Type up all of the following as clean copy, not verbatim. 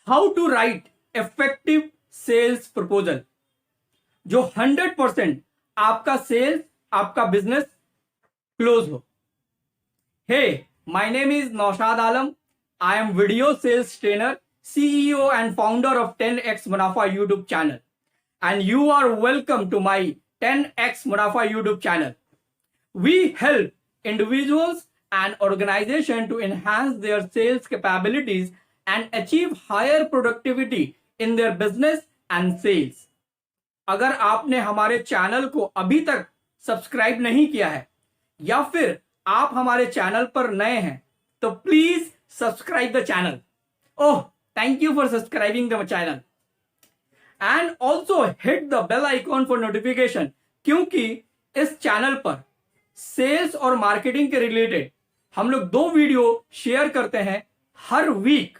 How to write effective sales proposal जो 100% आपका sales, आपका बिजनेस क्लोज हो। Hey, my name is Naushad Alam. I am video sales trainer, CEO and founder of 10x Munafa YouTube channel, and you are welcome to my 10x Munafa YouTube channel. We help individuals and organizations to enhance their sales capabilities and achieve higher productivity in their business and sales. अगर आपने हमारे channel को अभी तक subscribe नहीं किया है या फिर आप हमारे चैनल पर नए हैं तो please subscribe the channel. Oh, thank you for subscribing the channel and also hit the bell icon for notification, क्योंकि इस चैनल पर सेल्स और मार्केटिंग के रिलेटेड हम लोग 2 वीडियो शेयर करते हैं हर वीक।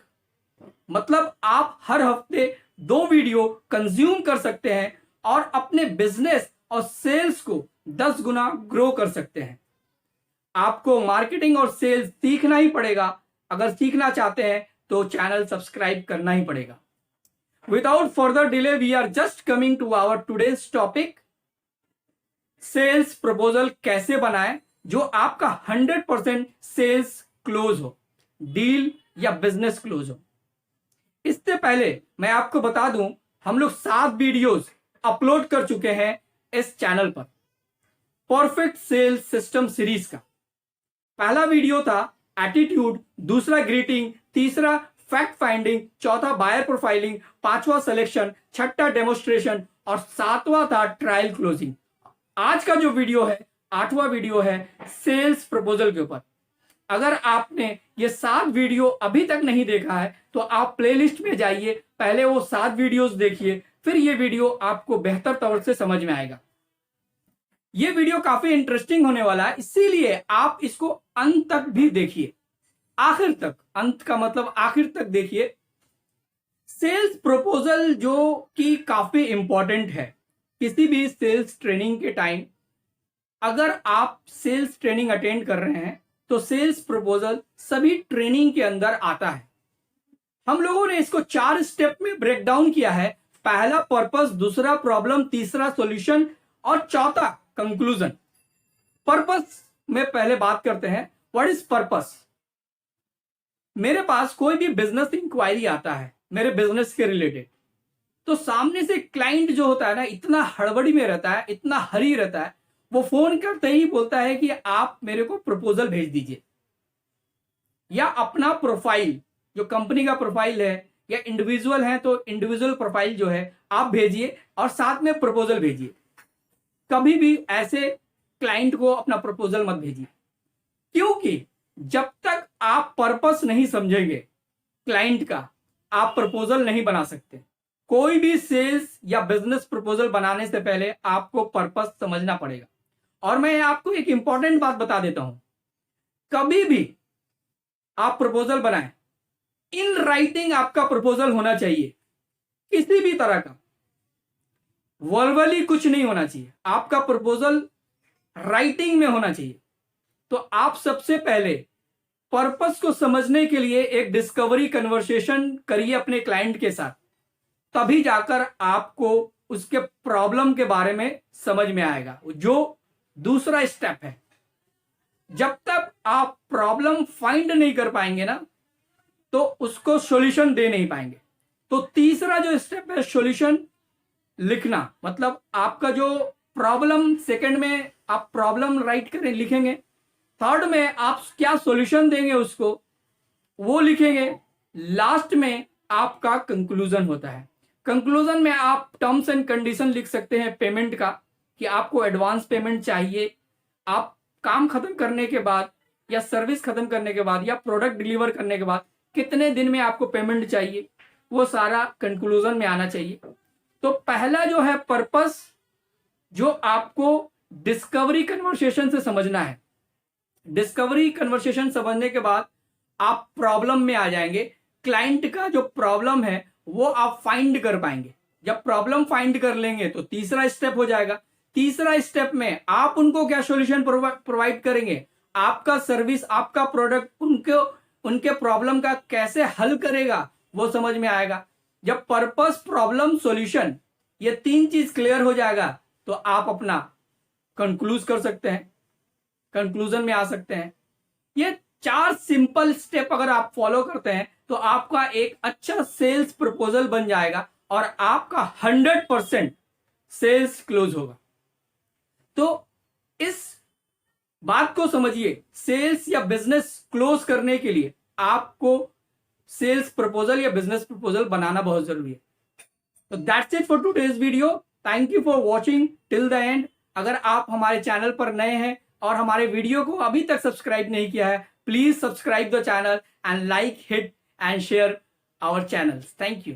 मतलब आप हर हफ्ते 2 वीडियो कंज्यूम कर सकते हैं और अपने बिजनेस और सेल्स को 10 गुना ग्रो कर सकते हैं। आपको मार्केटिंग और सेल्स सीखना ही पड़ेगा। अगर सीखना चाहते हैं तो चैनल सब्सक्राइब करना ही पड़ेगा। Without further delay we are just coming to our today's topic, sales proposal कैसे बनाएं जो आपका 100% सेल्स क्लोज हो, डील या बिजनेस क्लोज हो। इससे पहले मैं आपको बता दूं, हम लोग 7 वीडियोस अपलोड कर चुके हैं इस चैनल पर परफेक्ट सेल्स सिस्टम सीरीज का। पहला वीडियो था एटीट्यूड, दूसरा ग्रीटिंग, तीसरा फैक्ट फाइंडिंग, चौथा बायर प्रोफाइलिंग, 5वां सिलेक्शन, 6ठा डेमोस्ट्रेशन और 7वां था ट्रायल क्लोजिंग। आज का जो वीडियो है 8वां वीडियो है सेल्स प्रपोजल के ऊपर। अगर आपने ये 7 वीडियो अभी तक नहीं देखा है तो आप प्लेलिस्ट में जाइए, पहले वो 7 वीडियोस देखिए, फिर ये वीडियो आपको बेहतर तौर से समझ में आएगा। ये वीडियो काफी इंटरेस्टिंग होने वाला है, इसीलिए आप इसको अंत तक भी देखिए, आखिर तक। अंत का मतलब आखिर तक देखिए। सेल्स प्रपोजल जो कि काफी इंपॉर्टेंट है किसी भी सेल्स ट्रेनिंग के टाइम। अगर आप सेल्स ट्रेनिंग अटेंड कर रहे हैं तो सेल्स प्रपोजल सभी ट्रेनिंग के अंदर आता है। हम लोगों ने इसको 4 स्टेप में ब्रेक डाउन किया है। पहला पर्पस, दूसरा प्रॉब्लम, तीसरा सॉल्यूशन और चौथा कंक्लूजन। पर्पस में पहले बात करते हैं। What is purpose? मेरे पास कोई भी बिजनेस इंक्वायरी आता है मेरे बिजनेस के रिलेटेड, तो सामने से क्लाइंट जो होता है ना, इतना हड़बड़ी में रहता है, इतना हरी रहता है, वो फोन करते ही बोलता है कि आप मेरे को प्रपोजल भेज दीजिए, या अपना प्रोफाइल, जो कंपनी का प्रोफाइल है, या इंडिविजुअल है तो इंडिविजुअल प्रोफाइल जो है आप भेजिए और साथ में प्रपोजल भेजिए। कभी भी ऐसे क्लाइंट को अपना प्रपोजल मत भेजिए, क्योंकि जब तक आप पर्पस नहीं समझेंगे क्लाइंट का, आप प्रपोजल नहीं बना सकते। कोई भी सेल्स या बिजनेस प्रपोजल बनाने से पहले आपको पर्पस समझना पड़ेगा। और मैं आपको एक इंपॉर्टेंट बात बता देता हूं, कभी भी आप प्रपोजल बनाएं, इन राइटिंग आपका प्रपोजल होना चाहिए, किसी भी तरह का वर्बली कुछ नहीं होना चाहिए। आपका प्रपोजल राइटिंग में होना चाहिए। तो आप सबसे पहले पर्पस को समझने के लिए एक डिस्कवरी कन्वर्सेशन करिए अपने क्लाइंट के साथ, तभी जाकर आपको उसके प्रॉब्लम के बारे में समझ में आएगा, जो दूसरा स्टेप है। जब तक आप प्रॉब्लम फाइंड नहीं कर पाएंगे ना, तो उसको सॉल्यूशन दे नहीं पाएंगे। तो तीसरा जो स्टेप है सॉल्यूशन लिखना, मतलब आपका जो प्रॉब्लम, सेकंड में आप प्रॉब्लम राइट करें लिखेंगे, थर्ड में आप क्या सॉल्यूशन देंगे उसको वो लिखेंगे, लास्ट में आपका कंक्लूजन होता है। कंक्लूजन में आप टर्म्स एंड कंडीशन लिख सकते हैं पेमेंट का, कि आपको एडवांस पेमेंट चाहिए, आप काम खत्म करने के बाद या सर्विस खत्म करने के बाद या प्रोडक्ट डिलीवर करने के बाद कितने दिन में आपको पेमेंट चाहिए, वो सारा कंक्लूजन में आना चाहिए। तो पहला जो है पर्पस, जो आपको डिस्कवरी कन्वर्सेशन से समझना है। डिस्कवरी कन्वर्सेशन समझने के बाद आप प्रॉब्लम में आ जाएंगे। क्लाइंट का जो प्रॉब्लम है वो आप फाइंड कर पाएंगे। जब प्रॉब्लम फाइंड कर लेंगे तो तीसरा स्टेप हो जाएगा। तीसरा स्टेप में आप उनको क्या सॉल्यूशन प्रोवाइड करेंगे, आपका सर्विस, आपका प्रोडक्ट उनके प्रॉब्लम का कैसे हल करेगा, वो समझ में आएगा। जब पर्पस, प्रॉब्लम, सॉल्यूशन ये 3 चीज क्लियर हो जाएगा तो आप अपना कंक्लूज कर सकते हैं, कंक्लूजन में आ सकते हैं। ये 4 सिंपल स्टेप अगर आप फॉलो करते हैं तो आपका एक अच्छा सेल्स प्रपोजल बन जाएगा और आपका 100% सेल्स क्लोज होगा। तो इस बात को समझिए, सेल्स या बिजनेस क्लोज करने के लिए आपको सेल्स प्रपोजल या बिजनेस प्रपोजल बनाना बहुत जरूरी है। तो that's it for today's video. Thank you for watching till the end. अगर आप हमारे चैनल पर नए हैं और हमारे वीडियो को अभी तक सब्सक्राइब नहीं किया है, please subscribe the channel and like, hit and share our channels. Thank you.